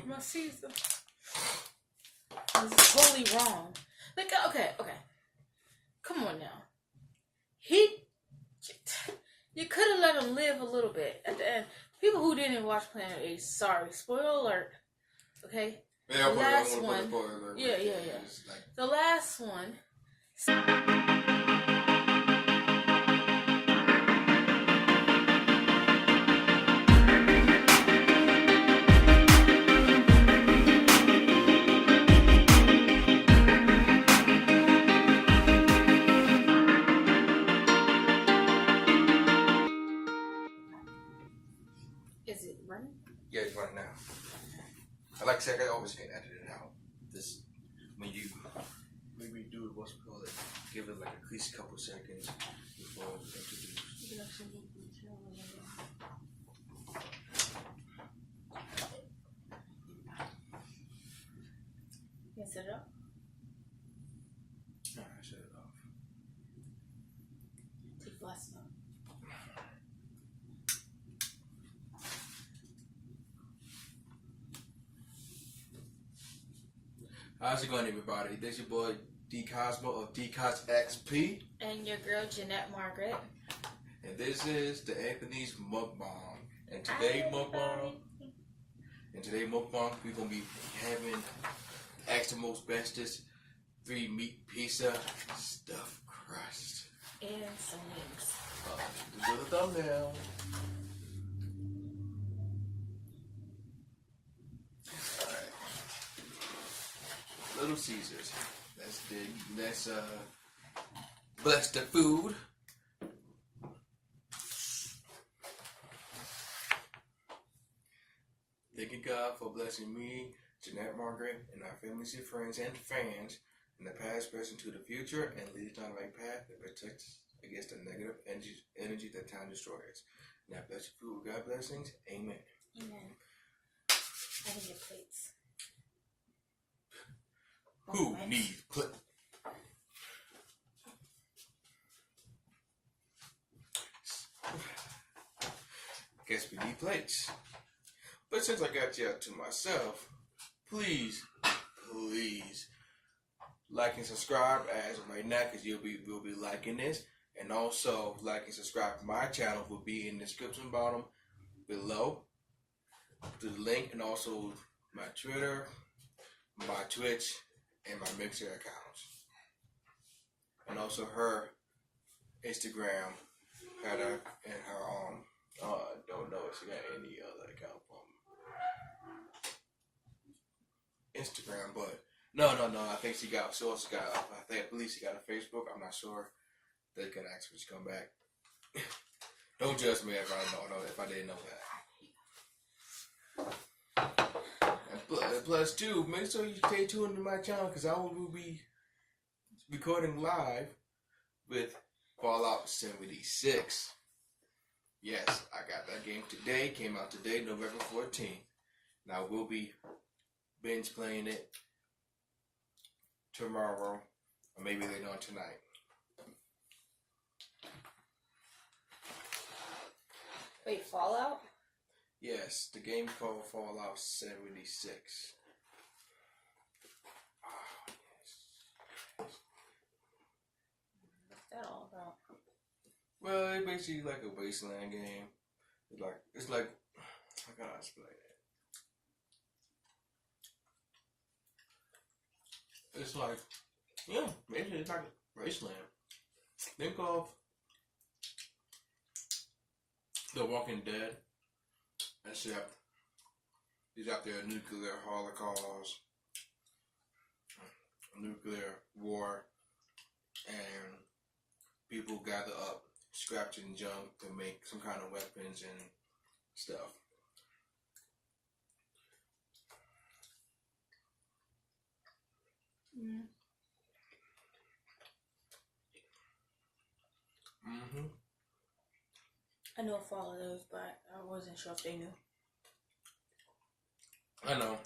My Caesar. This is totally wrong. Like, okay. Come on now. You could have let him live a little bit at the end. People who didn't watch Planet of the Apes, sorry. Spoiler alert. Okay? Yeah, the last one. Spoiler alert. Yeah. Like... The last one. Is it running? Yeah, it's running now. Like I said, I always get edited out. This, when you maybe do what's called it, give it like at least a couple seconds before we introduce. You can set it up? No, I shut it off. Take the last one. How's it going, everybody? This your boy D Cosmo of D Cos XP. And your girl Jeanette Margaret. And this is the Anthony's Mukbang. And today Mukbang, we're gonna be having extra most bestest 3 meat pizza stuffed crust. And some wings. Do the thumbnail. Alright. Little Caesars. Let's bless the food. Thank you, God, for blessing me, Jeanette Margaret, and our families and friends and fans in the past, present, to the future, and lead us down the right path that protects us against the negative energy that time destroys. Now bless your food with God blessings. Amen. Amen. I need your plates. Who needs plates? Guess we need plates. But since I got you to myself, please like and subscribe as of right now, because we'll be liking this. And also like and subscribe to my channel will be in the description bottom below. The link, and also my Twitter, my Twitch, and my Mixer accounts. And also her Instagram, and her don't know if she got any other account from Instagram, but no. I think she also got. I believe she got a Facebook. I'm not sure. They can ask when she come back. Don't judge me if I didn't know that. And plus, too, make sure you stay tuned to my channel, because I will be recording live with Fallout 76. Yes, I got that game today. Came out today, November 14th. Now we'll be binge playing it tomorrow, or maybe later on tonight. Wait, Fallout? Yes, the game called Fallout 76. Oh, yes. What's that all about? Well, it's basically like a wasteland game. It's like how can I explain it? It's like, yeah, basically it's like a wasteland. Think of The Walking Dead, except you got their nuclear holocaust, nuclear war, and people gather up scraps and junk to make some kind of weapons and stuff. Mm. Mm-hmm. I know a lot of those, but I wasn't sure if they knew. I know.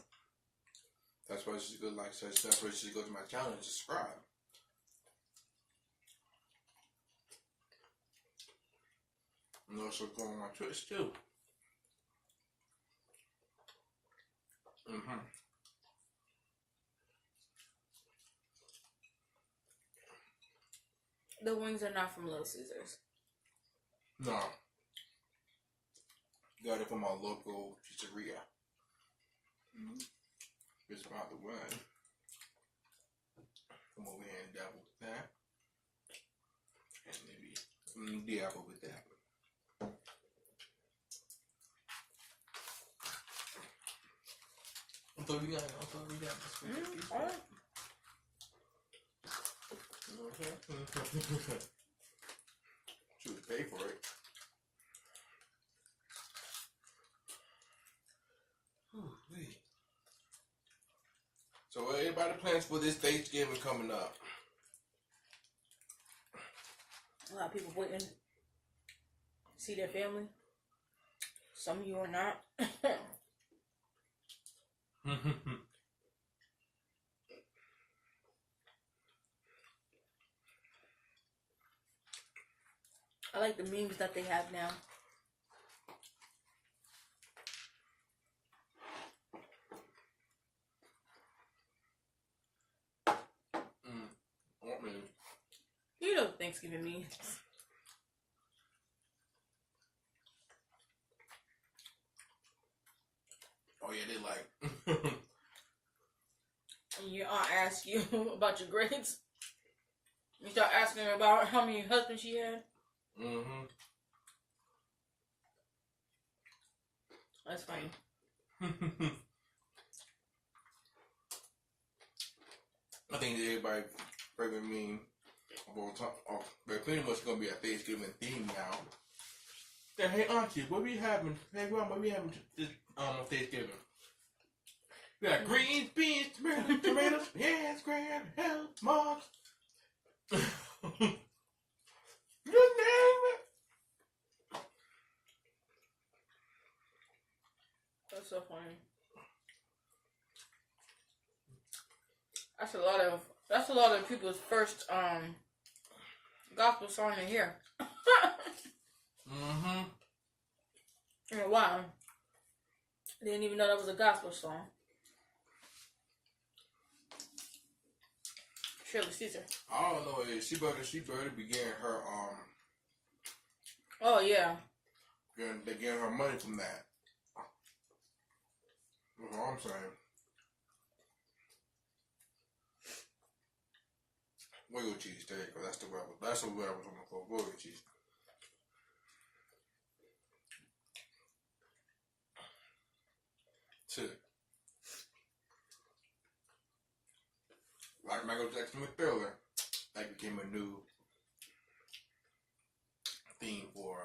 That's why you should go that's why you should go to my channel and subscribe. And also go on my Twitch too. Mm-hmm. The wings are not from Little Caesars. No. Got it from our local pizzeria. Mm-hmm. It's about the run. Come over here and dabble with that. And maybe dabble with that. I thought we got this. Mm-hmm. All right. Okay. She would pay for it. So what everybody plans for this Thanksgiving coming up? A lot of people waiting to see their family. Some of you are not. I like the memes that they have now. What memes? You know Thanksgiving memes. Oh yeah, they like. And your aunt asks you about your grades. You start asking her about how many husbands she had. Mm-hmm. That's funny. I think that everybody favorite meme of all time. Oh, but pretty much gonna be a Thanksgiving theme now. Yeah, hey auntie, what we having? Hey grandma, what we having this on Thanksgiving? We got greens, beans, tomatoes. Yes, grand, hell, moms. You name it. That's so funny. That's a lot of people's first gospel song to hear. Mm-hmm. In a while. Didn't even know that was a gospel song. Surely Caesar. I don't know. She better begin her Oh yeah. They getting her money from that. That's all I'm saying. Wiggle cheese, there you go. That's the word. That's the word I was looking for. Wiggle cheese. Shit. Like Michael Jackson with Thriller, that became a new theme for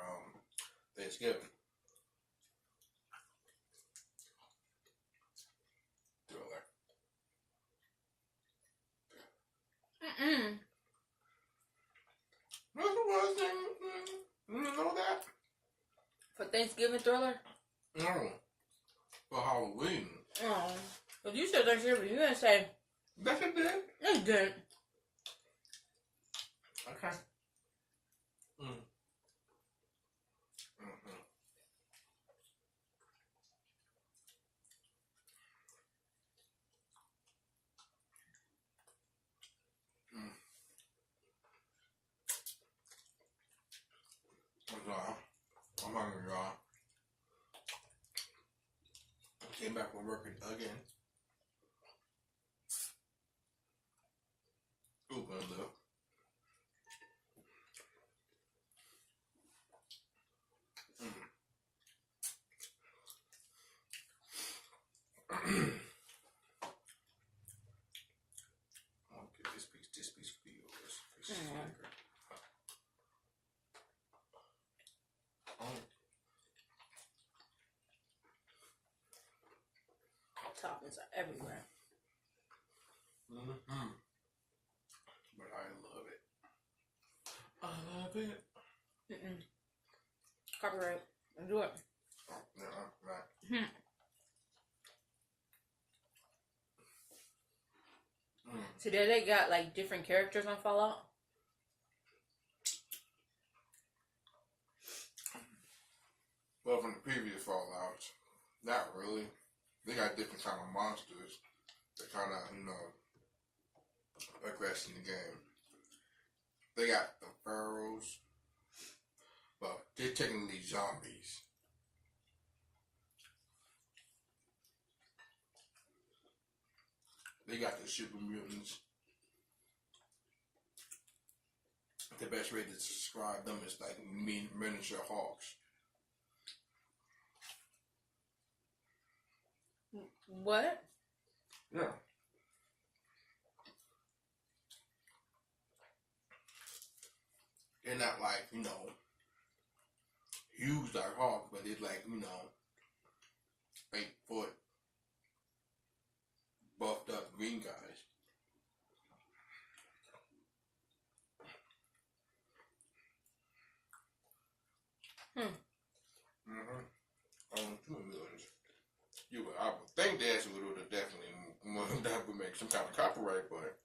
Thanksgiving. Thriller. That's the worst thing. You didn't know that? For Thanksgiving Thriller? No. For Halloween. Oh. But you said Thanksgiving, you didn't say. That's it, then. It didn't. Okay. Mm-hmm. I'm hungry, y'all. Came back from work again. Ooh, man, look. Okay, this piece for you. This piece Toppings are everywhere. Mm-hmm. But I love it. I love it. Copyright. Let's do it. Oh, no, right. So there they got like different characters on Fallout? Well, from the previous Fallouts, not really. They got different kind of monsters that kind of, you know, progress in the game. They got the pharaohs, but they're technically zombies. They got the super mutants. The best way to describe them is like miniature hawks. What? Yeah. They're not like, you know, huge like hawks, but they're like, you know, 8 foot, buffed up green guys. I would think Dash would have definitely that would make some kind of copyright, but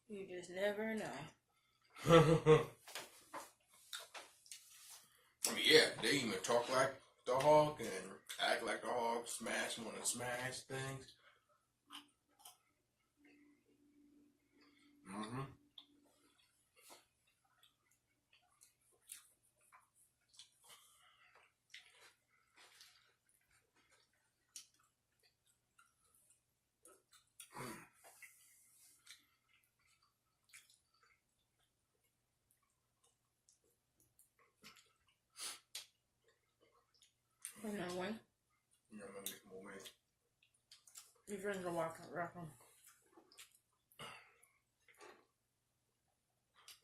you just never know. I mean, yeah, they even talk like the hawk and act like the hawk, want to smash things. You know when? Yeah, let me get more ways. Your friends are walking.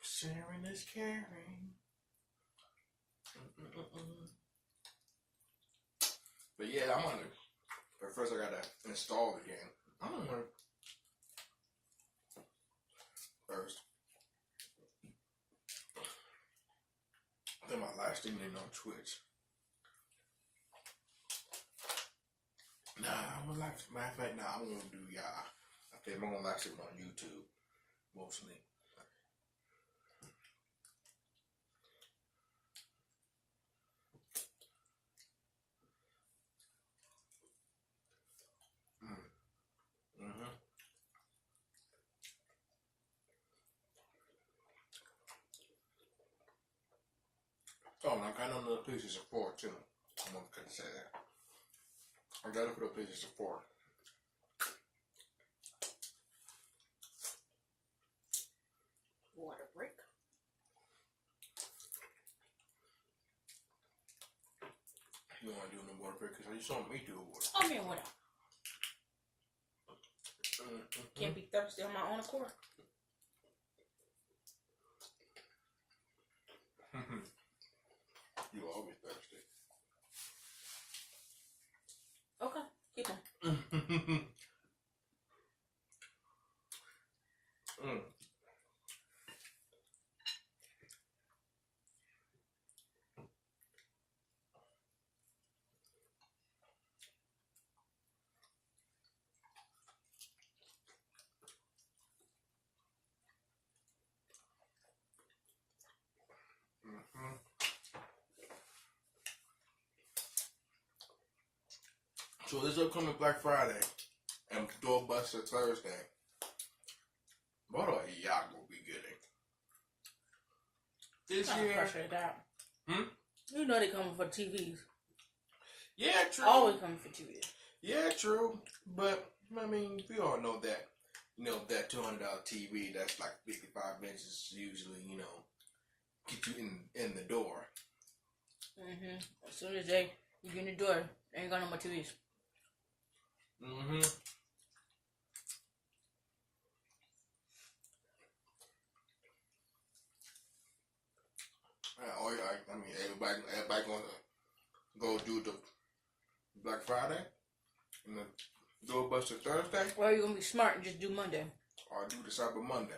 Sharing is caring. But yeah, I'm gonna. But first, I gotta install the game. I'm gonna first. I think my last thing in on Twitch. Nah, I'm gonna live. Matter of fact, nah, I'm gonna do y'all. I think I'm gonna live stream on YouTube mostly. Oh, and I got another PlayStation 4 too. I'm gonna say that. I got it for the PlayStation 4. Water break. You wanna do no water break? Because you saw me do a water I mean, what? Can't be thirsty on my own accord. You always thirsty. Okay, keep on. So this upcoming Black Friday and Doorbuster Thursday, what are y'all gonna be getting? This year? Pressure that. You know they coming for TVs. Yeah, true. Always coming for TVs. Yeah, true. But I mean, we all know that. You know that $200 TV that's like 55 inches usually, you know, get you in the door. As soon as you get in the door, they ain't got no more TVs. I mean, everybody gonna go do the Black Friday and the Doorbuster Thursday. Or you gonna be smart and just do Monday. Or do the Cyber Monday.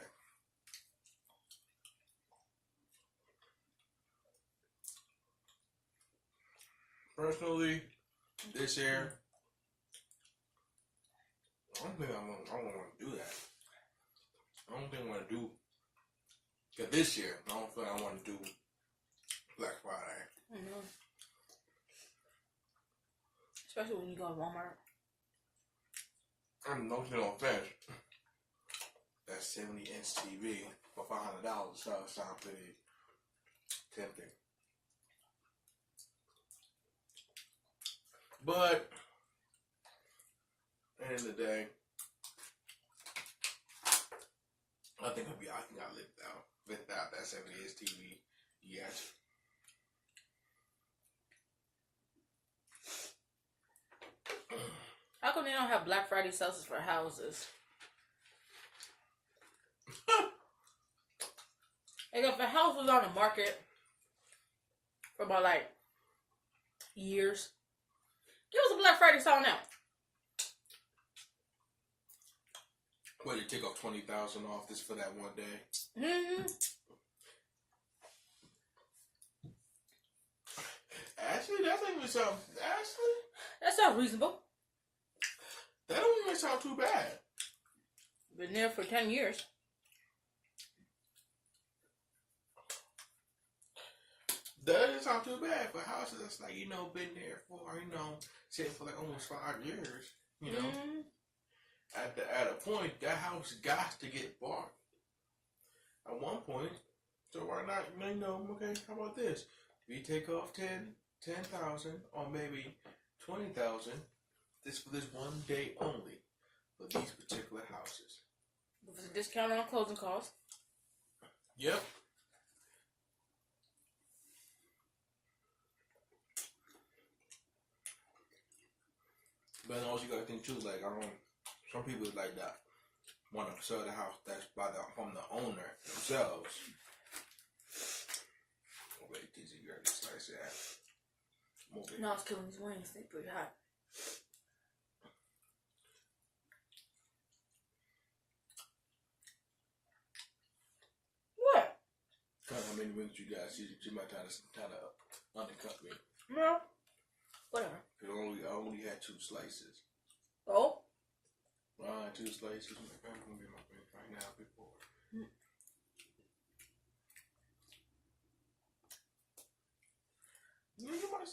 Personally, this year, I don't think I want to do that. I don't think I want to do. Cause this year, I don't feel like I want to do Especially when you go to Walmart. I'm no offense. That 70-inch TV for $500 sounds pretty tempting. But at the end of the day, I think I live without that 70-inch TV yet. How come they don't have Black Friday sales for houses? Like if a house was on the market for about like years, give us a Black Friday sale now. Well, they take off $20,000 off this for that one day. Mm-hmm. Actually, that don't even sound. Actually, That sounds reasonable. that don't even sound too bad. Been there for 10 years. That doesn't sound too bad for houses that's like, been there for, sitting for like almost 5 years. Mm-hmm. At a point, that house got to get bought. At one point, so why not? Okay, how about this? We take off 10,000 or maybe 20,000. This for this one day only for these particular houses. With a discount on closing costs. Yep. But also you gotta think too, like some people like that want to sell the house that's from the owner themselves. Oh wait, these are your slice that. No, it's killing these wings. They're pretty hot. What? How many wings you got? She might try to undercut me. No. Whatever. Cause I only had 2 slices. Oh? 2 slices. I'm gonna get my face right now before. Let me get my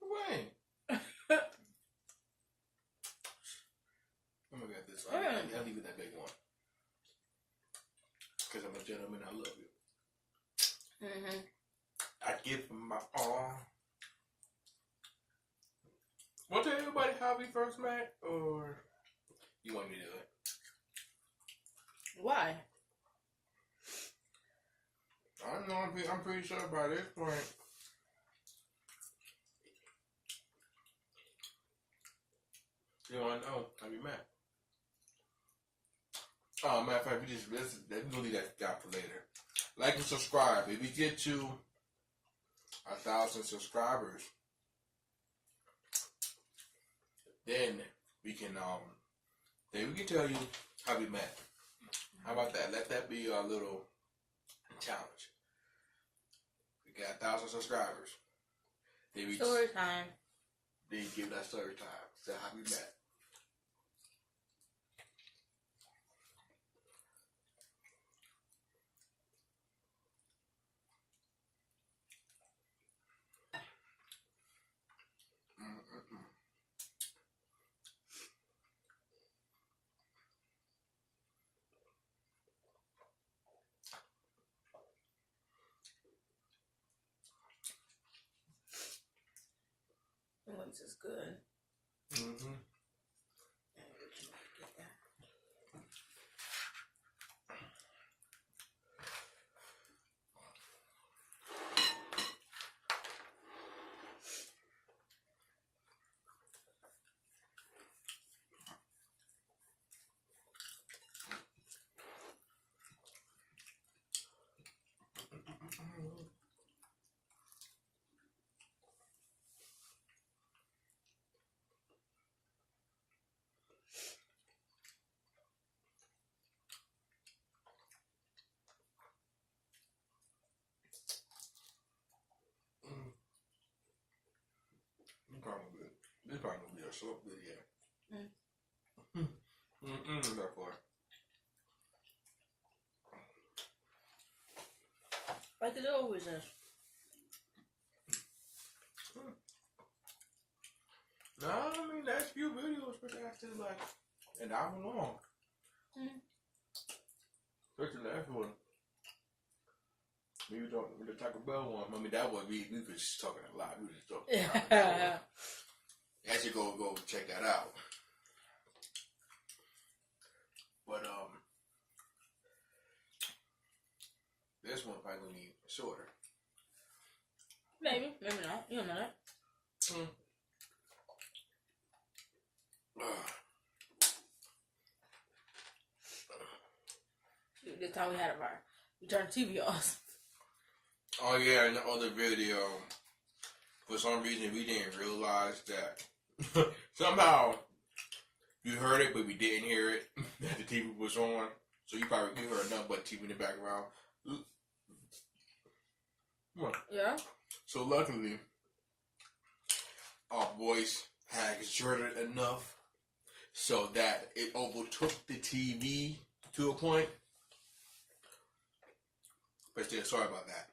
wing. I'm gonna get this. I'll leave it that big one. Cause I'm a gentleman. I love you. Mm-hmm. I give him my all. Want to tell everybody how we first met, or you want me to do it? Why? I don't know. I'm pretty sure by this point. You want to know how we met? Oh, matter of fact, we're gonna leave that down for later. Like and subscribe. If we get to 1,000 subscribers, then we can tell you how we met. How about that? Let that be our little challenge. We got 1,000 subscribers. Then we Story time. Then you give that story time. So how we met. Wings is good. Mm-hmm. This probably gonna be a short video. Therefore. Like it always is. No, I mean, that's few videos, but that's still like an hour long. Especially the last one. Maybe the Taco Bell one. I mean, that one, we was just talking a lot. We was just talking a lot. Actually, go check that out. But, this one probably gonna be shorter. Maybe not. You don't know that. The time we had it right, we turned the TV off. Oh yeah, in the other video, for some reason we didn't realize that somehow you heard it, but we didn't hear it. That the TV was on, so you heard nothing but TV in the background. What? Yeah. So luckily, our voice had exerted enough so that it overtook the TV to a point. But still, sorry about that.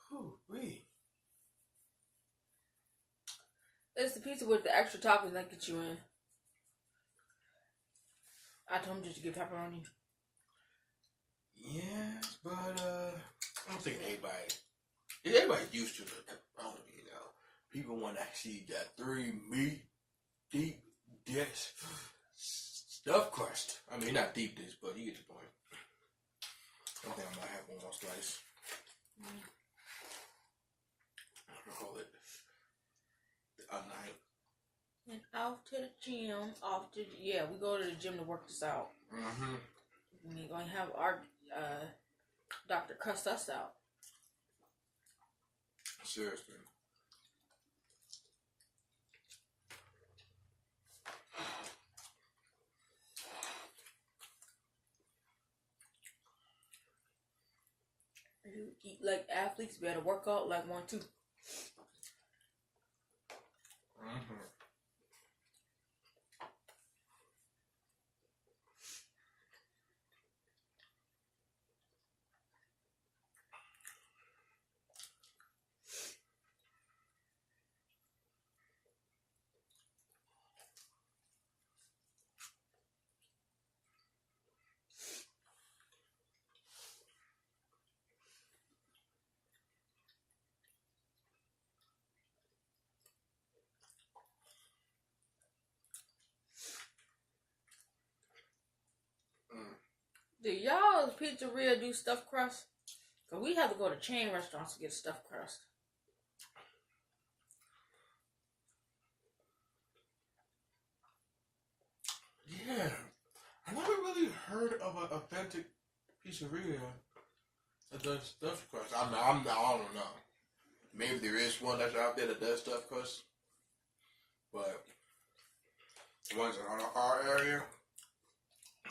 Whew-wee. It's the pizza with the extra toppings that get you in. I told him just to get pepperoni. Yes, but I don't think everybody's used to the pepperoni, you know. People want to see that 3 meat deep dish stuffed crust. I mean, not deep dish, but you get the point. I think I might have one more slice. I'll hold it a night. And off to the gym. We go to the gym to work this out. Mm-hmm. We're going to have our doctor cuss us out. Seriously. You eat like athletes, better work out like one too. Mm-hmm. Do y'all's pizzeria do stuffed crust? Cause we have to go to chain restaurants to get stuffed crust. Yeah. I never really heard of an authentic pizzeria that does stuffed crust. I don't know. Maybe there is one that's out there that does stuffed crust. But the ones in our area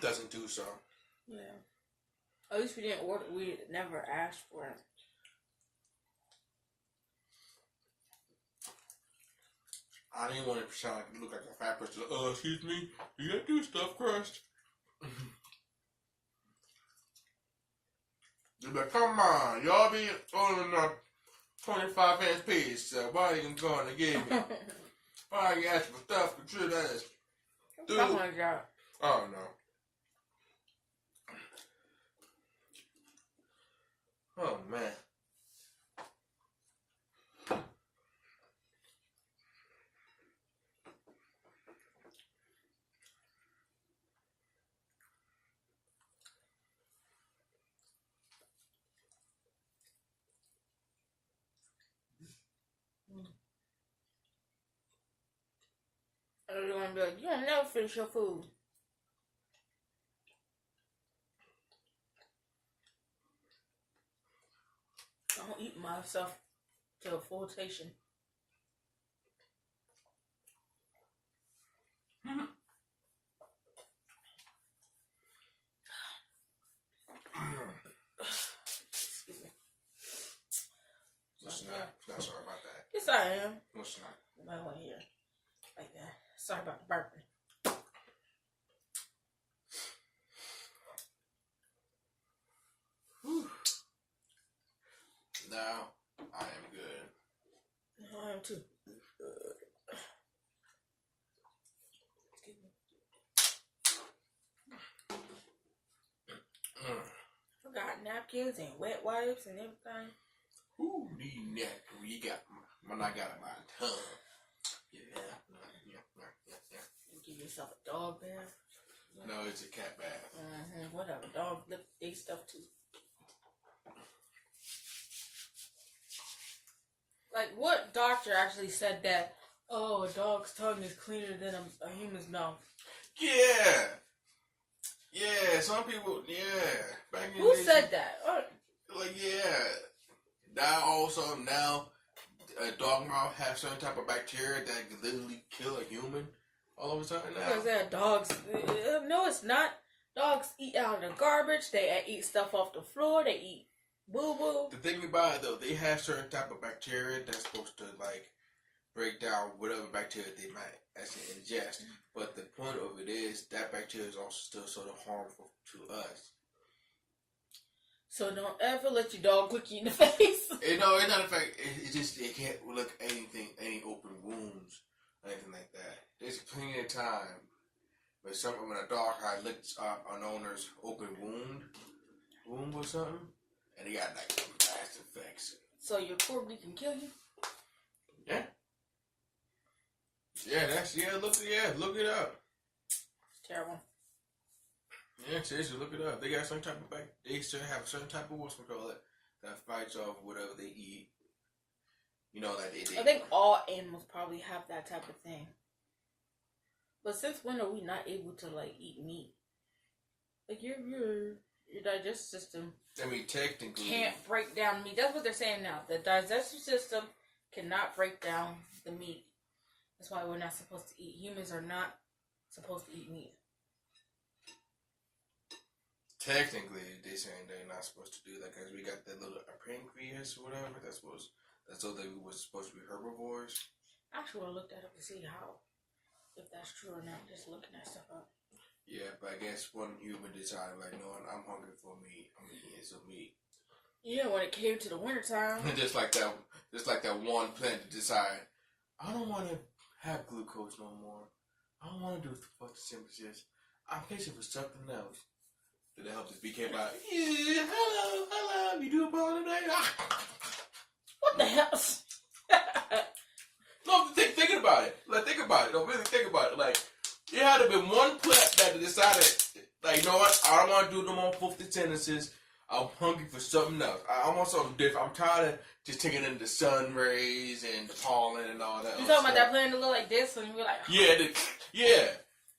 doesn't do so. Yeah. At least we didn't order. We never asked for it. I didn't want it to sound like look like a fat person. Excuse me, do you do stuffed crust? They're like, come on, y'all be ordering a 25-inch piece. So why are you going to give me? Why are you asking for stuff? The truth is, dude. Oh my God. Oh no. Oh man. They're gonna be like, you'll never finish your food. I don't eat myself to a full station. Excuse me. Listen, not sorry about that. Yes, I am. Listen, You might want to hear like that. Sorry about the burping. now, too. Forgot napkins and wet wipes and everything. Who need napkins? You got when I got my tongue. Yeah. You give yourself a dog bath. No, it's a cat bath. Whatever. Dog lick they stuff too. Like, what doctor actually said that, oh, a dog's tongue is cleaner than a human's mouth? Yeah. Yeah, some people, Back in Who the day, said that? Like, now, a dog mouth have certain type of bacteria that can literally kill a human all of a sudden now. Because that dogs, no, it's not. Dogs eat out of the garbage. They eat stuff off the floor. They eat boo-boo. The thing about it, though, they have certain type of bacteria that's supposed to, like, break down whatever bacteria they might actually ingest. But the point of it is that bacteria is also still sort of harmful to us. So don't ever let your dog lick you in the face. No, it's not a fact. It can't look any open wounds, anything like that. There's plenty of time when a dog had licked an owner's open wound or something, and he got like fast infection. So your corgi can kill you? Yeah. Look it up. It's terrible. Yeah, seriously, look it up. They got some type of they still have a certain type of what's call it that fights off whatever they eat. You know, like they I think all animals probably have that type of thing. But since when are we not able to like eat meat? Like your digestive system, I mean, technically can't break down meat. That's what they're saying now. The digestive system cannot break down the meat. That's why we're not supposed to eat. Humans are not supposed to eat meat. Technically, they're saying they're not supposed to do that because we got that little pancreas or whatever. That's what they were supposed to be herbivores. Actually, I looked that up to see if that's true or not. Just looking that stuff up. Yeah, but I guess one human decided, like, no, I'm hungry for meat. I'm eating some meat. Yeah, when it came to the wintertime. just like that one plant decided, I don't want to have glucose no more. I don't want to do the fucking temperatures. I'm patient for something else. Did it help this became like, yeah, hello, you do a ball today? What the hell? No, thinking about it. Like, think about it. Don't really think about it. Like, there had to be one plant that decided, like, you know what? I don't want to do no more 50 sentences. I'm hungry for something else. I want something different. I'm tired of just taking in the sun rays and the pollen and all that. You talking about that plant that look like this, and you're like, yeah.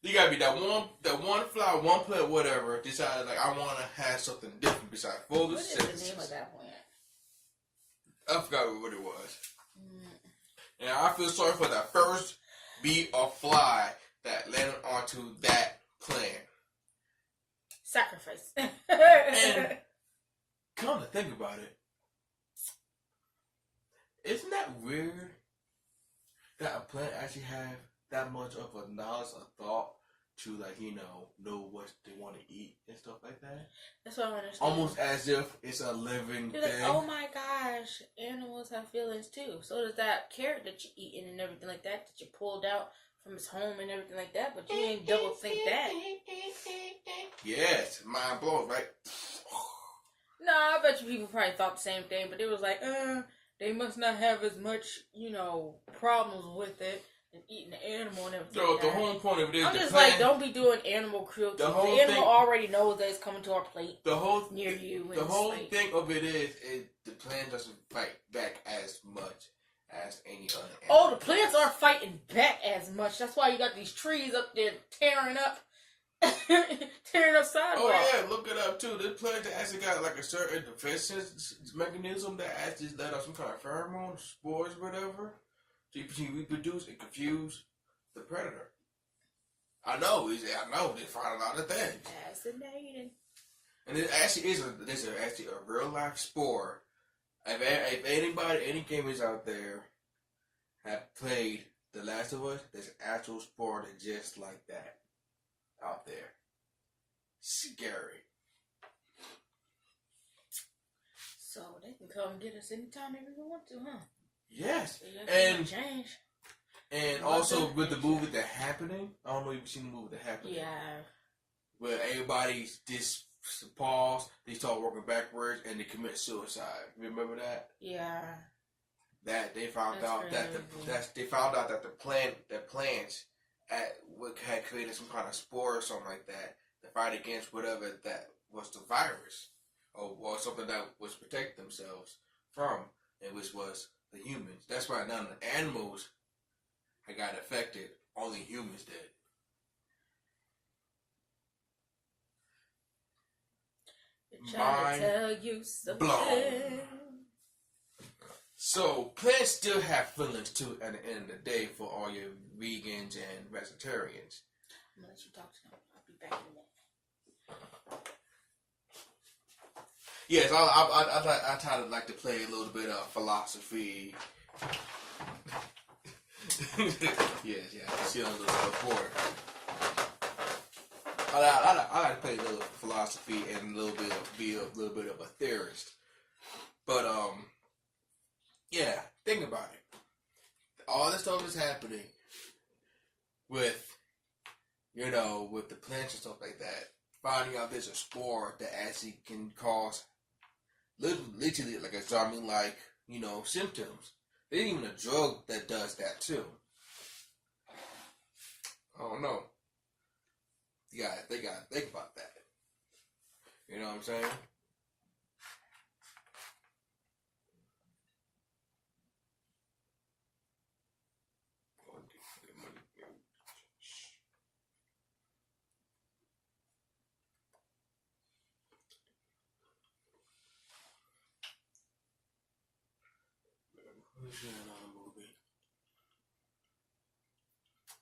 You gotta be that one flower, one plant, whatever. Decided like I want to have something different besides photosynthesis. What is the name of that plant? I forgot what it was. And I feel sorry for that first bee or fly that landed onto that plant. Sacrifice. And come to think about it, isn't that weird that a plant actually have that much of a knowledge or thought to, like, know what they want to eat and stuff like that? That's what I understand. Almost as if it's a living You're thing. like, oh my gosh, animals have feelings too. So does that carrot that you eating and everything like that you pulled out from its home and everything like that, but you ain't double think that. Yes, mind blown, right? No, I bet you people probably thought the same thing, but it was like, they must not have as much, problems with it than eating the animal and everything. So the whole point of it is, I'm just like, don't be doing animal cruelty. The animal already knows that it's coming to our plate. Near you. The whole thing of it is the plant doesn't fight back as much as any other animal. Oh, the plants aren't fighting back as much. That's why you got these trees up there tearing up sidewalks. Oh yeah, look it up too. This plant actually got like a certain defense mechanism that actually let out some kind of pheromone, spores, whatever. So you can reproduce and confuse the predator. I know. They find a lot of things. Fascinating. And it actually is actually a real life spore. If any gamers out there have played The Last of Us, there's an actual spore that's just like that out there. Scary. So they can come get us anytime they really want to, huh? Yes, and change. And also with the movie The Happening, I don't know if you've seen the movie The Happening. Yeah. Where everybody's just pause, they start working backwards, and they commit suicide. Remember that? Yeah. That they found out that the plants had created some kind of spore or something like that to fight against whatever that was the virus or something that was protect themselves from, and which was the humans. That's why none of the animals had got affected. Only humans did. Trying to tell you something. Blown. So plants still have feelings too at the end of the day for all your vegans and vegetarians. I'm gonna let you talk to them. I'll be back in a minute. Yes, I try to like to play a little bit of philosophy. yes, I see on the board. I like to play a little philosophy and a little bit of a theorist. But yeah, think about it. All this stuff is happening with with the plants and stuff like that. Finding out there's a spore that actually can cause literally like a zombie like symptoms. There's even a drug that does that too. I don't know. They gotta think about that. You know what I'm saying?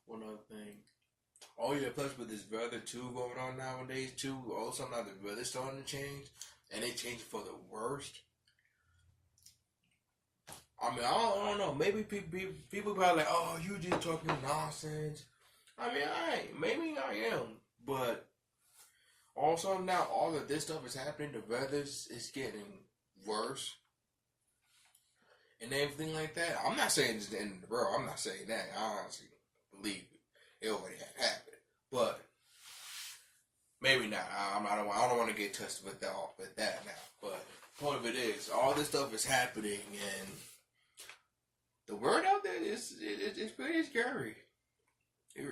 One other thing. Oh yeah, plus with this weather too going on nowadays too, all of a sudden now the weather's starting to change, and they change it for the worst. I mean, I don't know. Maybe people probably like, oh, you just talking nonsense. I mean, maybe I am, but all of a sudden now all of this stuff is happening. The weather is getting worse. And everything like that. I'm not saying it's the end of the world. I'm not saying that. I honestly believe it already had happened. But maybe not. I don't want to get touched with that now. But the point of it is, all this stuff is happening, and the word out there is it's pretty scary. It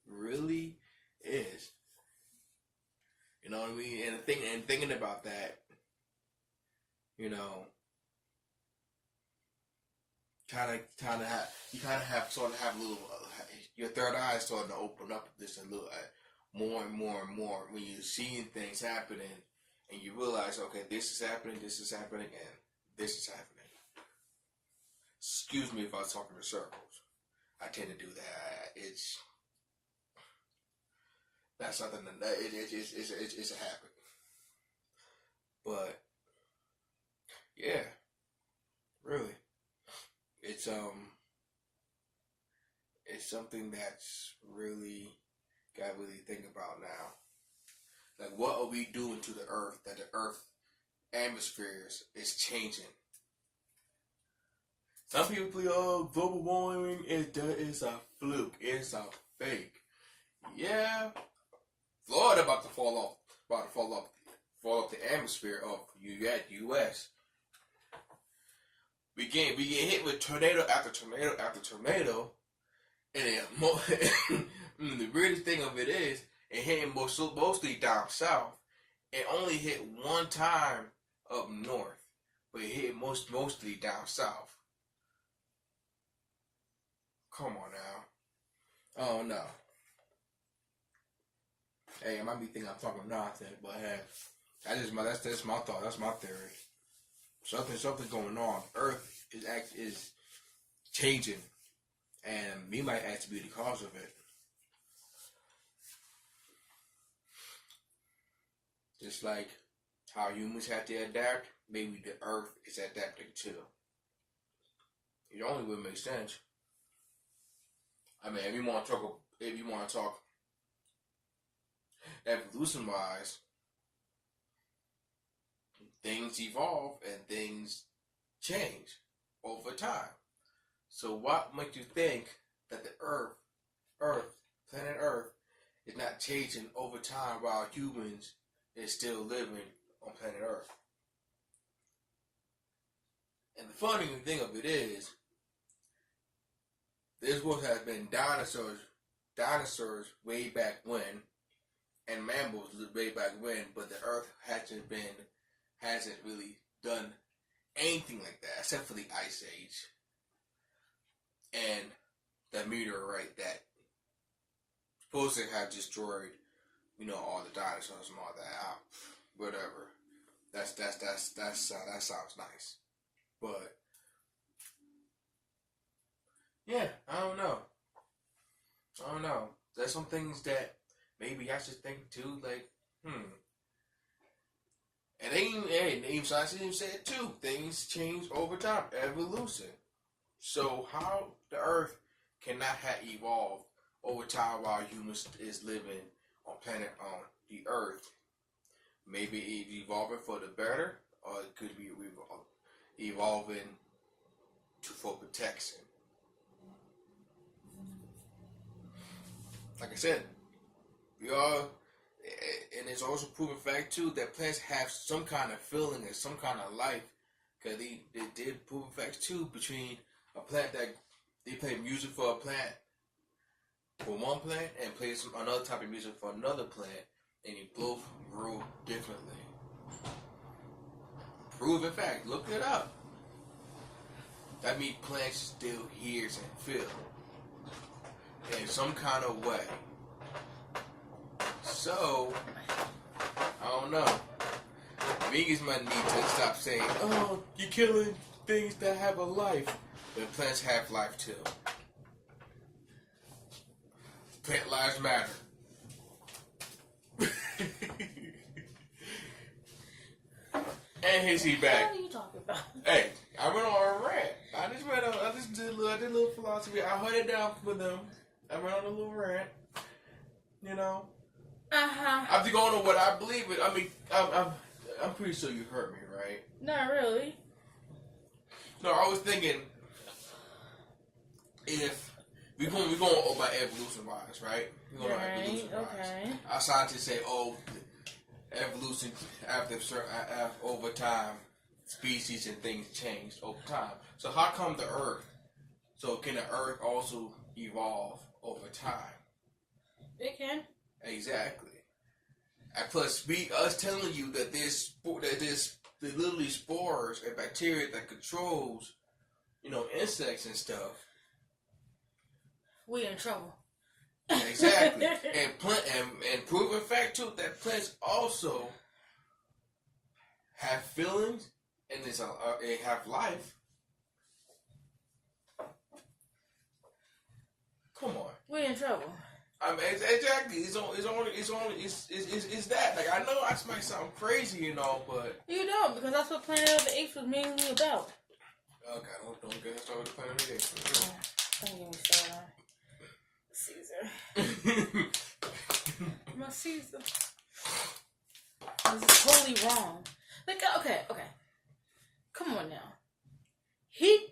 really is. You know what I mean? And thinking about that, kind of have a little your third eye is starting to open up just a little more and more and more when you're seeing things happening and you realize, okay, this is happening, and this is happening. Excuse me if I was talking in circles. I tend to do that. That's something that it's a habit. But yeah, really. It's something that's really got to really think about now. Like, what are we doing to the earth that the earth atmosphere is changing? Some people believe, oh, global warming is a fluke. It's a fake. Yeah, Florida about to fall off the atmosphere of U.S. We get hit with tornado after tornado after tornado, and the weirdest thing of it is, it hit mostly down south. It only hit one time up north, but it hit mostly down south. Come on now. Oh no. Hey, I might be thinking I'm talking nonsense, but hey, that's my thought. That's my theory. Something going on. Earth is changing, and we might actually be the cause of it. Just like how humans have to adapt, maybe the Earth is adapting too. It only would make sense. I mean, if you want to talk evolution wise, things evolve and things change. over time. So what makes you think that the planet Earth, is not changing over time while humans is still living on planet Earth? And the funny thing of it is, there's supposed to have been dinosaurs way back when, and mammals way back when, but the Earth hasn't really done anything like that except for the Ice Age and the meteorite that supposed to have destroyed, all the dinosaurs and all that. Whatever. That sounds nice, but yeah, I don't know. There's some things that maybe I should think too, like, And even science even said too, things change over time, evolution. So how the Earth cannot have evolved over time while humans is living on the Earth? Maybe it's evolving for the better, or it could be evolving for protection. Like I said, and it's also proven fact too that plants have some kind of feeling and some kind of life. Cause they did proven facts too between a plant that they play music for a plant, for one plant, and play another type of music for another plant, and they both grew differently. Proven fact. Look it up. That means plants still hears and feel in some kind of way. So, I don't know. Vegans might need to stop saying, "Oh, you're killing things that have a life." But plants have life too. Plant lives matter. And his he back. What are you talking about? Hey, I went on a rant. I just did a little philosophy. I heard it down for them. I went on a little rant. I'm just going on what I believe in. I mean, I'm pretty sure you heard me, right? Not really. No, I was thinking if we're going by evolution wise, right? We're going by evolution wise. Okay. Our scientists say, evolution over time, species and things changed over time. So how come the Earth? So can the Earth also evolve over time? It can. Exactly. And plus, us telling you that there's literally spores and bacteria that controls, insects and stuff. We in trouble. Exactly. and proven fact too that plants also have feelings and they have life. Come on. We in trouble. I mean, exactly. It's that. Like, I know I might sound crazy, but You don't, because that's what Planet of the Apes was mainly about. Okay, don't get started with the Planet of the Apes. Don't get me started on Caesar. My Caesar. This is totally wrong. Like, okay. Come on now. You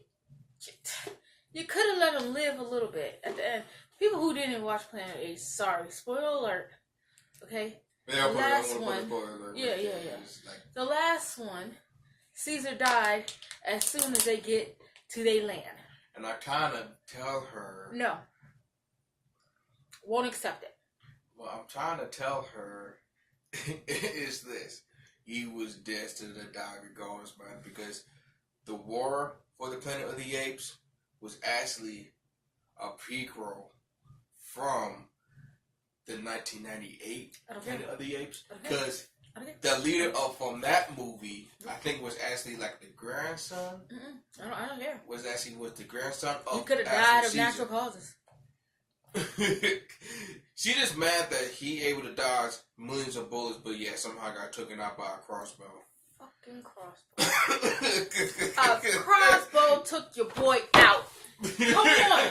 could have let him live a little bit at the end. People who didn't watch Planet of the Apes, sorry. Spoiler alert. Okay? Yeah, the last one. Yeah. The last one, Caesar died as soon as they get to their land. And I kind of tell her... No. Won't accept it. Well, I'm trying to tell her is this. He was destined to die regardless, man, because the war for the Planet of the Apes was actually a prequel from the 1998 Planet of the Apes. Because the leader from that movie, I think, was actually like the grandson. I don't care. Was the grandson of... He could have died of natural causes. She just mad that he able to dodge millions of bullets, but somehow got taken out by a crossbow. Fucking crossbow. A crossbow took your boy out. Come on.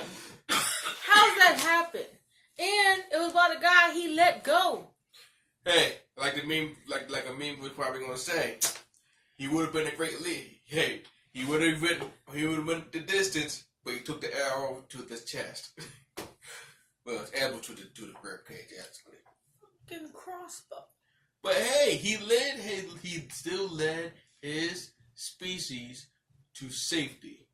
How's that happen? And it was about a guy he let go. Hey, like the meme, like a meme was probably gonna say, he would have been a great lead. Hey, He would have went the distance, but he took the arrow to the chest. Well, it's arrow to the rib cage, actually. Fucking crossbow. But hey, he still led his species to safety.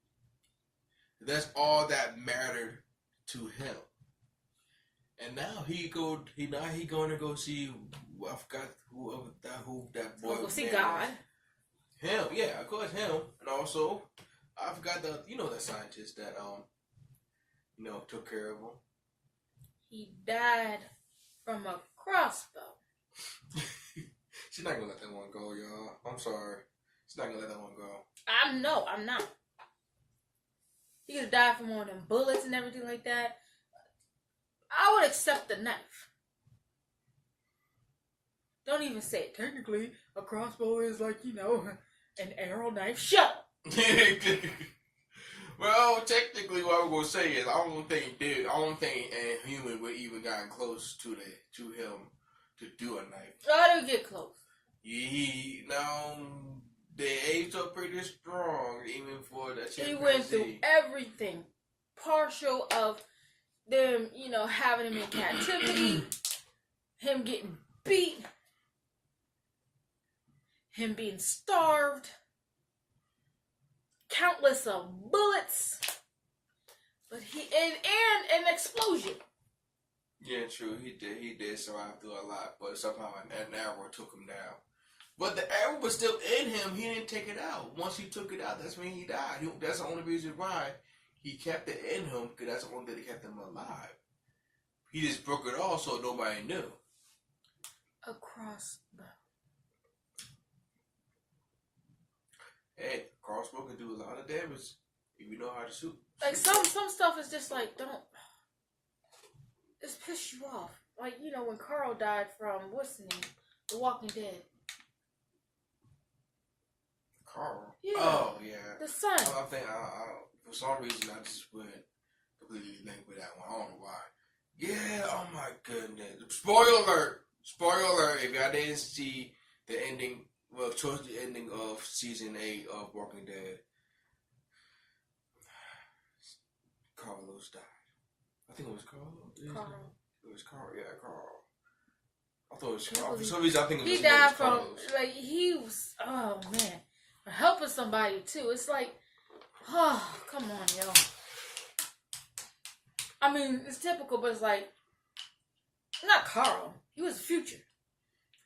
That's all that mattered to him. And now he going to go see. I forgot who that boy. Go see God. Him, yeah, of course him, and also I forgot that scientist that took care of him. He died from a crossbow. She's not gonna let that one go, y'all. I'm sorry. She's not gonna let that one go. I'm not. He could have died from one of them bullets and everything like that. I would accept the knife. Don't even say it. Technically, a crossbow is like, an arrow knife. Shut up! Well, technically, what I'm gonna say is, I don't think a human would even gotten close to him to do a knife. I didn't get close. The apes are pretty strong, even for the chimpanzee. He went through everything. Partial of them, having him in captivity, him getting beat, him being starved, countless of bullets, but and an explosion. Yeah, true. He did survive through a lot, but somehow an arrow took him down. But the arrow was still in him. He didn't take it out. Once he took it out, that's when he died. That's the only reason why he kept it in him, because that's the only thing that kept him alive. He just broke it off so nobody knew. A crossbow. Hey, crossbow can do a lot of damage if you know how to shoot. Like some stuff is just like, don't. It's piss you off. Like, when Carl died from, what's the name? The Walking Dead. Carl? Yeah. Oh, yeah. The son. I think, for some reason, I just went completely link with that one. I don't know why. Yeah, oh my goodness. Spoiler alert. If y'all didn't see the ending, well, towards the ending of season 8 of Walking Dead, Carlos died. I think it was Carl. It was Carl. Yeah, Carl. I thought it was Carl. For some reason, I think it was He died from, Carlos. like, he was, oh man. Helping somebody too. It's like, oh, come on, yo. I mean, it's typical, but it's like, not Carl. He was the future.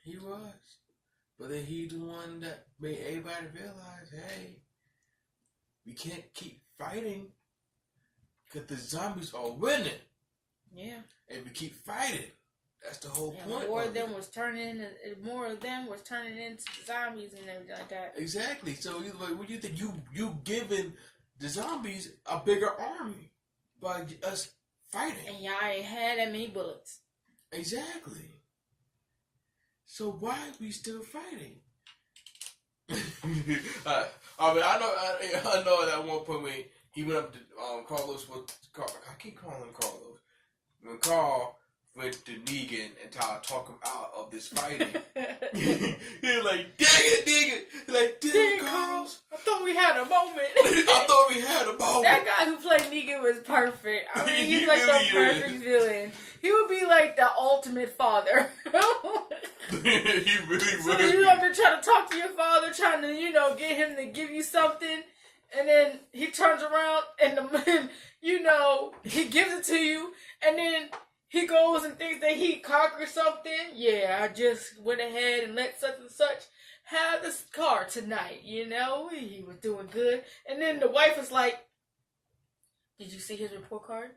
He was. But then he the one that made everybody realize, hey, we can't keep fighting because the zombies are winning. Yeah. And we keep fighting. That's the whole point. More of them was turning into zombies and everything like that. Exactly. So he's like, what do you think? You giving the zombies a bigger army by us fighting. And y'all ain't had that many bullets. Exactly. So why are we still fighting? I know at one point when he went up to Carlos. I keep calling him Carlos. When Carl went to Negan and tried to talk him out of this fighting, he was like, "Dang it!" He's like, "Dang it, Carlos! I thought we had a moment." I thought we had a moment. That guy who played Negan was perfect. I mean, he's like really the perfect villain. He would be like the ultimate father. He really So would. you have to try to talk to your father, trying to, get him to give you something, and then he turns around and he gives it to you, and then he goes and thinks that he conquered something. Yeah, I just went ahead and let such and such have this car tonight. He was doing good, and then the wife was like, "Did you see his report card?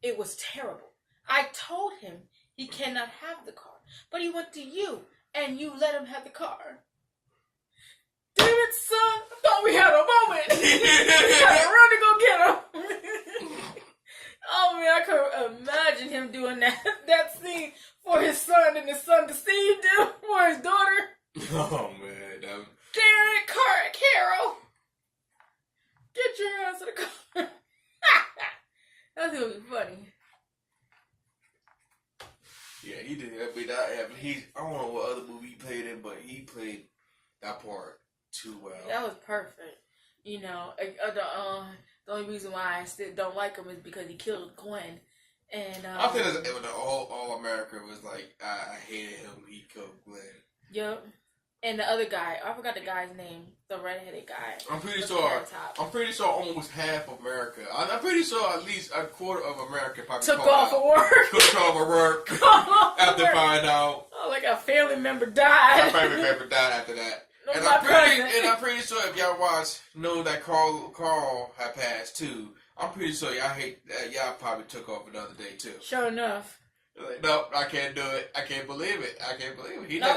It was terrible. I told him he cannot have the car, but he went to you, and you let him have the car. Damn it, son! I thought we had a moment. You gotta run to go get him." Oh man, I could imagine him doing that scene for his son, and his son deceived him for his daughter. Oh man, Carol, get your ass to the car. That's gonna be funny. Yeah, he did. I don't know what other movie he played in, but he played that part too well. That was perfect. You know, the only reason why I still don't like him is because he killed Gwen. And I think it was all America was like, I hated him. He killed Glenn. Yep. And the other guy, I forgot the guy's name, the redheaded guy. I'm pretty sure almost half of America. I'm pretty sure at least a quarter of America probably took off of work. Took off of work after finding out. Oh, like a family member died. A family member died after that. No, and I'm pretty sure if y'all know that Carl had passed too. I'm pretty sure y'all probably took off another day too. Sure enough. Like, nope, I can't do it. I can't believe it.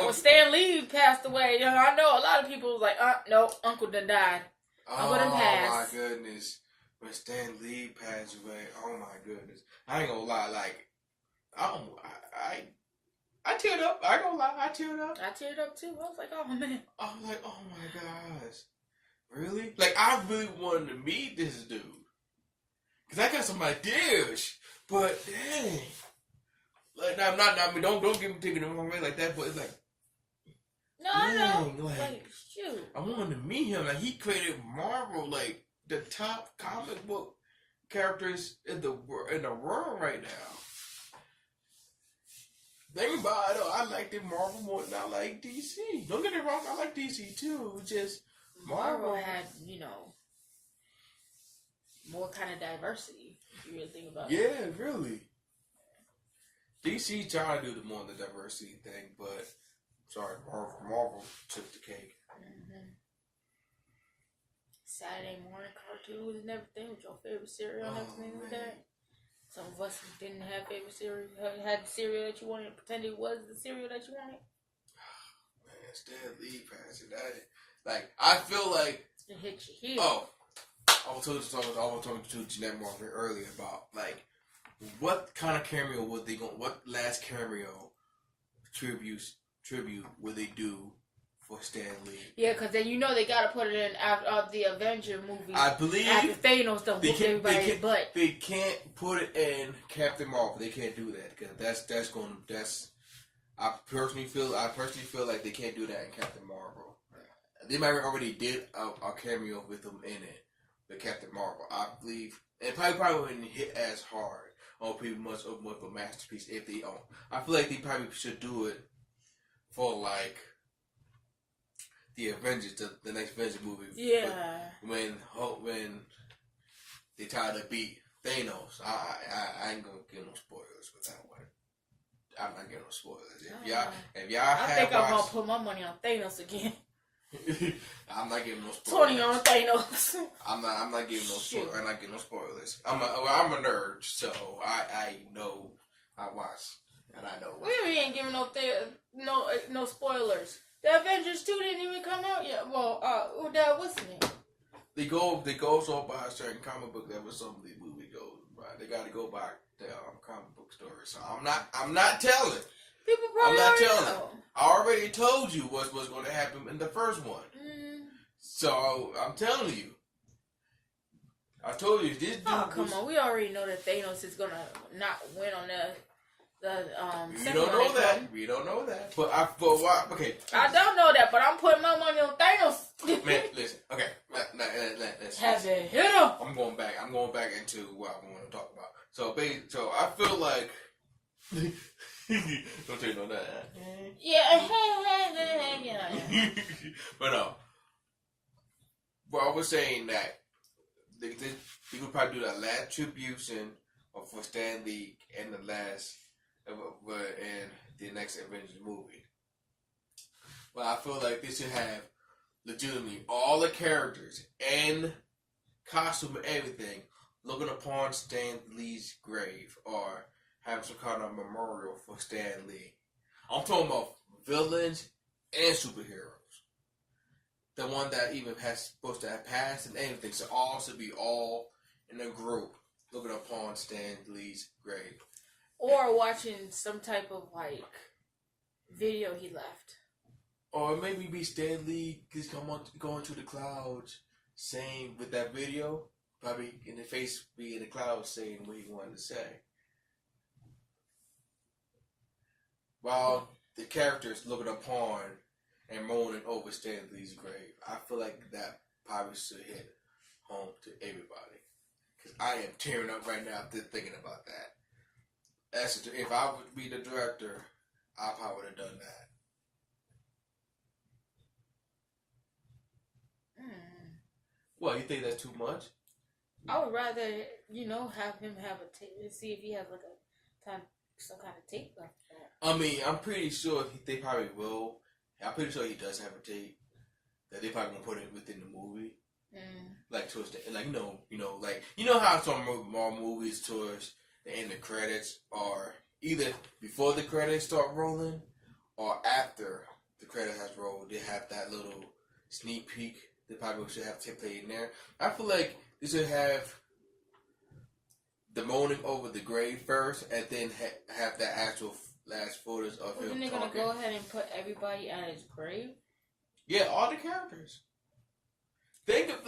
When Stan Lee passed away, you know, I know a lot of people was like, no, Uncle done died. Uncle done passed. Oh my goodness. When Stan Lee passed away, oh my goodness. I ain't gonna lie, like, I teared up. I ain't gonna lie, I teared up. I teared up too. I was like, oh man. I was like, oh my gosh. Really? Like, I really wanted to meet this dude. Because I got some ideas. But, dang. Like, don't get me taking the wrong way like that, but it's like, no, I know. Like, shoot. I wanted to meet him. Like, he created Marvel, like, the top comic book characters in the world right now. Think about it, though. I like the Marvel more than I like DC. Don't get me wrong, I like DC too. Just Marvel had, you know, more kind of diversity. If you really think about it. Yeah, really. DC tried to do more of the diversity thing, but sorry, Marvel took the cake. Mm-hmm. Saturday morning cartoons and everything with your favorite cereal and everything like that. Some of us didn't have favorite cereal. Had the cereal that you wanted and pretended it was the cereal that you wanted. Man, Stan Lee passing that. Like, I feel like it hit you here. Oh, I was talking to Jeanette Martin earlier about like what kind of cameo would they go? What last cameo tribute would they do for Stan Lee? Yeah, because then you know they got to put it in after the Avenger movie. I believe after Thanos done whooped everybody's butt. They can't put it in Captain Marvel. They can't do that because that's. I personally feel like they can't do that in Captain Marvel. They might already did a cameo with him in it with Captain Marvel. I believe, and probably wouldn't hit as hard on people much of a masterpiece if they own. I feel like they probably should do it for like the Avengers, the next Avengers movie. Yeah. When they try to beat Thanos, I ain't gonna give no spoilers with that one. I'm not getting no spoilers. If y'all I think I'm gonna put my money on Thanos again. I'm not giving no spoilers. 20 on Thanos. I'm not giving no spoilers. I'm not getting no spoilers. I'm a nerd, so I know I watch and I know. We ain't giving no spoilers. The Avengers 2 didn't even come out yet. Well, what's the name? They go so by a certain comic book that was some of the movie goes by. They got to go by the comic book story. So I'm not telling. People probably know. I already told you what's going to happen in the first one. Mm. So I'm telling you. I told you this dude. Oh come on, we already know that Thanos is gonna not win on the We don't know that. We don't know that. But why? Okay. I don't know that, but I'm putting my money on Thanos. Man, listen. Okay. Let's have it hit him. I'm going back into what I want to talk about. So I feel like. Don't tell you no that. Yeah. But no. Well, I was saying that they would probably do that last tribute for Stan Lee and the last in the next Avengers movie. But I feel like they should have legitimately all the characters and costume and everything looking upon Stan Lee's grave or have some kind of memorial for Stan Lee. I'm talking about villains and superheroes. The one that even has supposed to have passed and anything. So all should be all in a group looking upon Stan Lee's grave. Or watching some type of like video he left. Or maybe be Stan Lee just going to the clouds saying with that video, probably in the face be in the clouds saying what he wanted to say. While the characters looking upon and moaning over Stan Lee's grave. I feel like that probably should hit home to everybody. Because I am tearing up right now just thinking about that. If I would be the director, I probably would have done that. Well, you think that's too much? I would rather, have him have a tape and see if he has like some kind of tape like that. I mean, I'm pretty sure they probably will. I'm pretty sure he does have a tape that they probably gonna put it within the movie. Like towards the like how some more movies towards the end of credits are either before the credits start rolling or after the credits has rolled. They have that little sneak peek. They probably should have tape played in there. I feel like they should have the moaning over the grave first, and then have that actual last footage of him talking. Then they're gonna go ahead and put everybody at his grave. Yeah, all the characters. Think of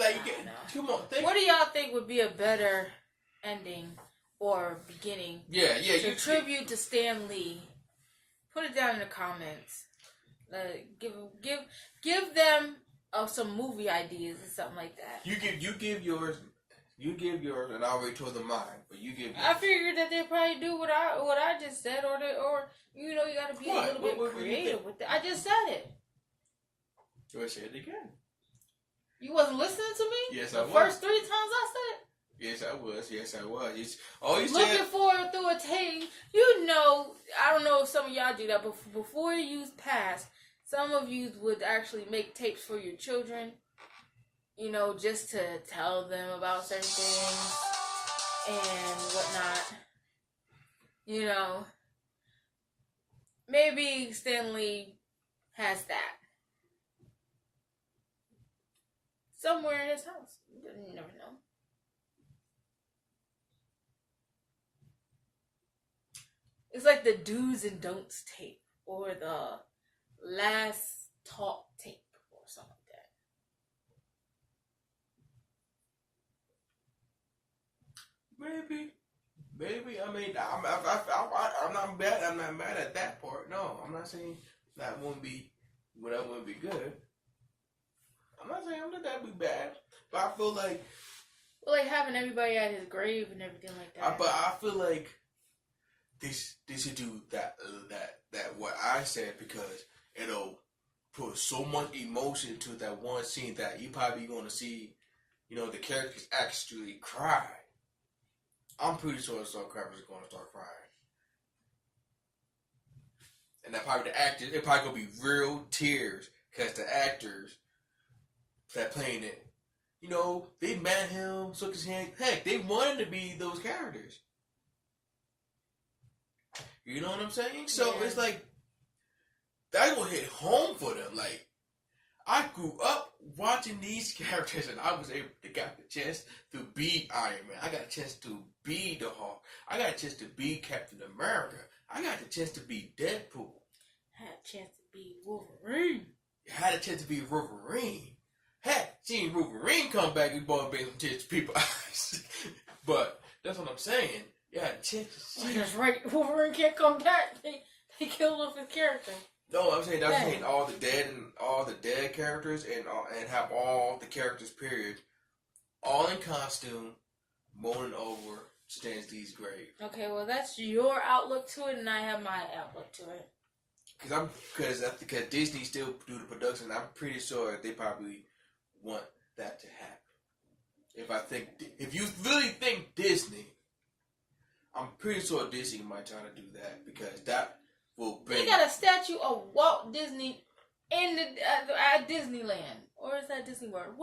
come on. What do y'all think would be a better ending or beginning? Yeah. To tribute to Stan Lee. Put it down in the comments. Give them some movie ideas or something like that. You give yours. You give yours, and I already told them mine. But you give yours. I figured that they probably do what I just said, or you gotta be a little bit creative with it. I just said it. You want to say it again? You wasn't listening to me? Yes, I was. The first 3 times I said it? Yes, I was. You Looking for it through a tape. I don't know if some of y'all do that, but before you pass, some of you would actually make tapes for your children, just to tell them about certain things and whatnot. Maybe Stan Lee has that somewhere in his house. You never know. It's like the do's and don'ts tape or the last talk tape or something like that. Maybe. I mean, I'm not bad. I'm not mad at that part. No, I'm not saying that wouldn't be good. I'm not saying that would be bad, but I feel like having everybody at his grave and everything like that. But I feel like they should do that what I said, because it'll put so much emotion to that one scene that you probably going to see, the characters actually cry. I'm pretty sure some characters are going to start crying. And that probably the actors, it probably going to be real tears, because the actors that playing it, they met him, shook his hand. Heck, they wanted to be those characters. You know what I'm saying? So It's like, that will hit home for them. Like, I grew up watching these characters, and I was able to get the chance to be Iron Man. I got a chance to be the Hulk. I got a chance to be Captain America. I got the chance to be Deadpool. I had a chance to be Wolverine. I had a chance to be Wolverine. Heck, seeing Wolverine come back, we both made some tears to people's eyes. But that's what I'm saying. Yeah, a chance to see. That's right. Wolverine can't come back. They killed off his character. No, I'm saying all the dead characters and have all the characters, period, all in costume, moaning over Stan Lee's grave. Okay, well that's your outlook to it, and I have my outlook to it. Because Disney still do the production, I'm pretty sure they probably want that to happen. If you really think Disney, I'm pretty sure Disney might try to do that, because that will bring. They got a statue of Walt Disney in at Disneyland, or is that Disney World?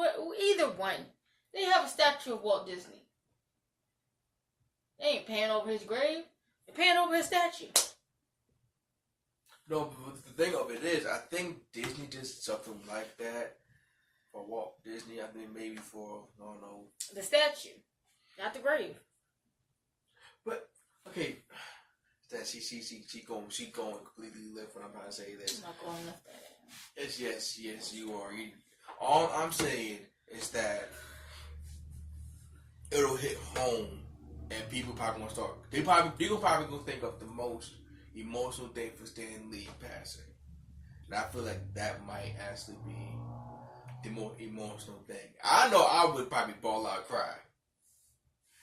Either one. They have a statue of Walt Disney. They ain't paying over his grave. They're paying over his statue. No, but the thing of it is, I think Disney did something like that for Walt Disney. I think maybe for, I don't know. The statue, not the grave. But, okay, that she going completely left when I'm trying to say this. I'm not going left that. Yes, you are. All I'm saying is that it'll hit home, and people probably gonna start. They're probably gonna think of the most emotional thing for Stan Lee passing. And I feel like that might actually be the more emotional thing. I know I would probably bawl out, cry.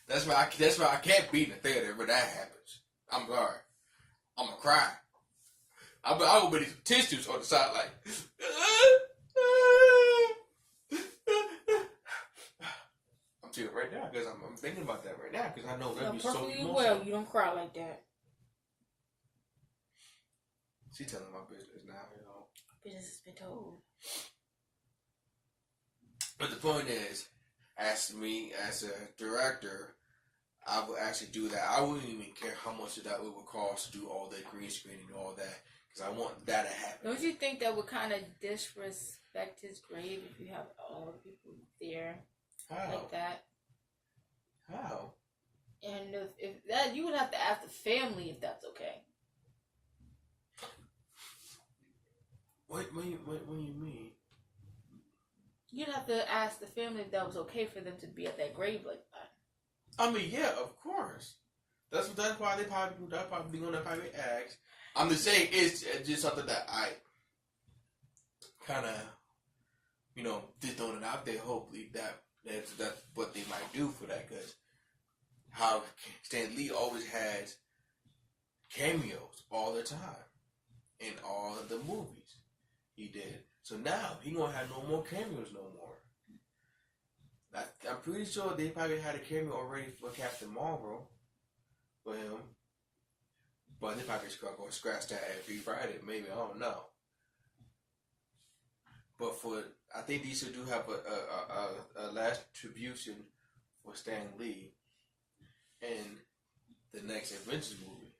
That's why I can't be in the theater when that happens. I'm sorry. I'm gonna cry. I will be some tissues on the side like. I'm tearing right now because I'm thinking about that right now because I know that'd be so emotional. Well, you don't cry like that. She telling my business now, you know. Business has been told. But the point is, as me as a director, I would actually do that. I wouldn't even care how much of that it would cost to do all the green screening and all that, because I want that to happen. Don't you think that would kind of disrespect his grave if you have all the people there like that? How? And if that, you would have to ask the family if that's okay. What do you mean? You'd have to ask the family if that was okay for them to be at that grave like that. I mean, yeah, of course. That's why they're probably gonna ask. I'm just saying it's just something that I kind of, just throwing it out there. Hopefully that's what they might do for that, because how Stan Lee always has cameos all the time in all of the movies he did. So now he gonna have no more cameos no more. I'm pretty sure they probably had a cameo already for Captain Marvel for him, but they probably gonna scratch that every Friday. Maybe, I don't know. But I think these two do have a last attribution for Stan Lee in the next Avengers movie,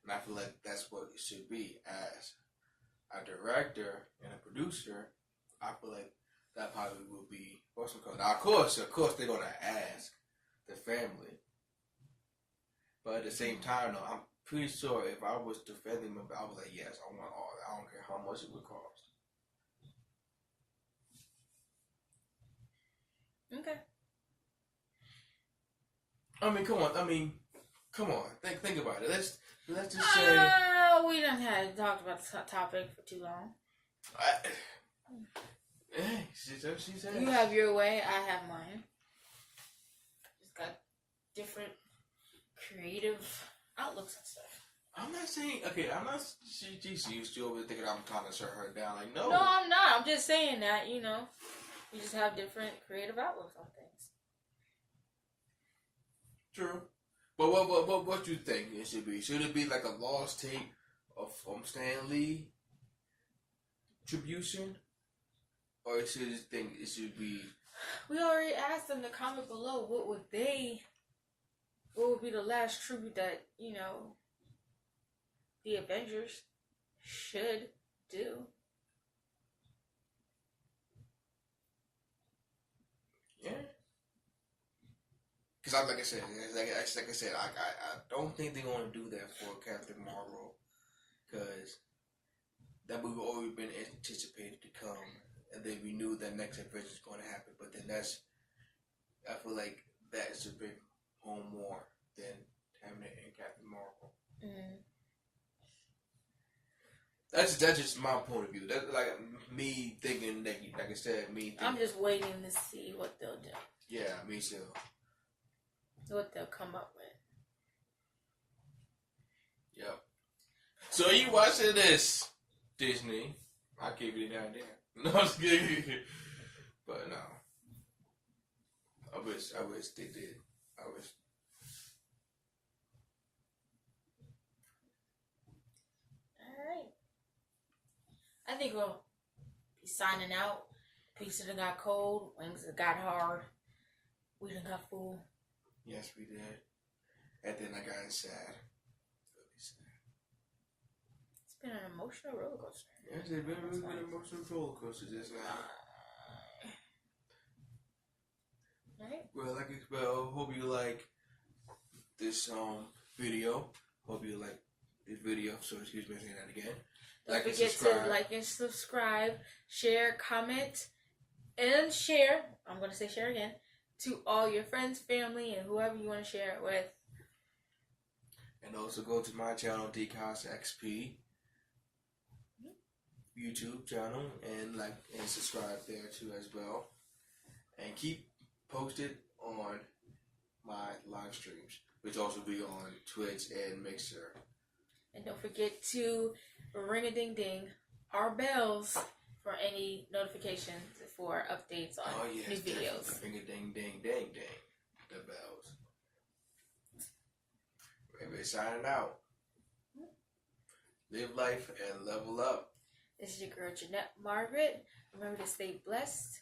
and I feel like that's what it should be. As a director and a producer, I feel like that probably will be awesome. Now, of course, they're gonna ask the family, but at the same time, though, I'm pretty sure if I was defending them, I was like, yes, I want all that. I don't care how much it would cost. Okay. I mean, come on. Think about it. Let's just say. We done had talked about the topic for too long. Hey, she said. You have your way, I have mine. Just got different creative outlooks and stuff. I'm not saying, okay, I'm not, she's still over thinking I'm trying to shut her down. Like, no. No, I'm not. I'm just saying that, you just have different creative outlooks on things. True. But what you think it should be? Should it be like a lost tape of Stan Lee attribution? Or it should be... We already asked them to comment below what would be the last tribute that, the Avengers should do. Yeah. Because like I said, I don't think they're going to do that for Captain Marvel, because that movie already been anticipated to come, and then we knew that next adventure is going to happen. But then I feel like that is a big home more than having it in Captain Marvel. Mm-hmm. That's just my point of view. That's like me thinking that, like I said, I'm just waiting to see what they'll do. Yeah, me too. What they'll come up with. Yep. So are you watching this, Disney? I keep it down there. No, I'm just kidding. But no. I wish they did. I wish. Alright. I think we'll be signing out. Pizza done got cold. Wings done got hard. We done got full. Yes, we did. And then I got sad. Really sad. It's been an emotional roller coaster. Yes, it's been really an emotional roller coaster just now. Right? Well, hope you like this video. Hope you like this video. So excuse me for saying that again. Don't forget to like and subscribe, share, comment, and share. I'm going to say share again. To all your friends, family, and whoever you want to share it with. And also go to my channel, DCOSXP. YouTube channel and like and subscribe there too as well. And keep posted on my live streams, which also be on Twitch and Mixer. And don't forget to ring-a-ding-ding our bells for any notifications for updates on new videos. Ring-a-ding-ding-ding-ding. The bells. Maybe signing out. Live life and level up. This is your girl, Jeanette Margaret. Remember to stay blessed,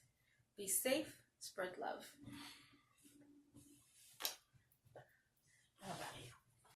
be safe, spread love.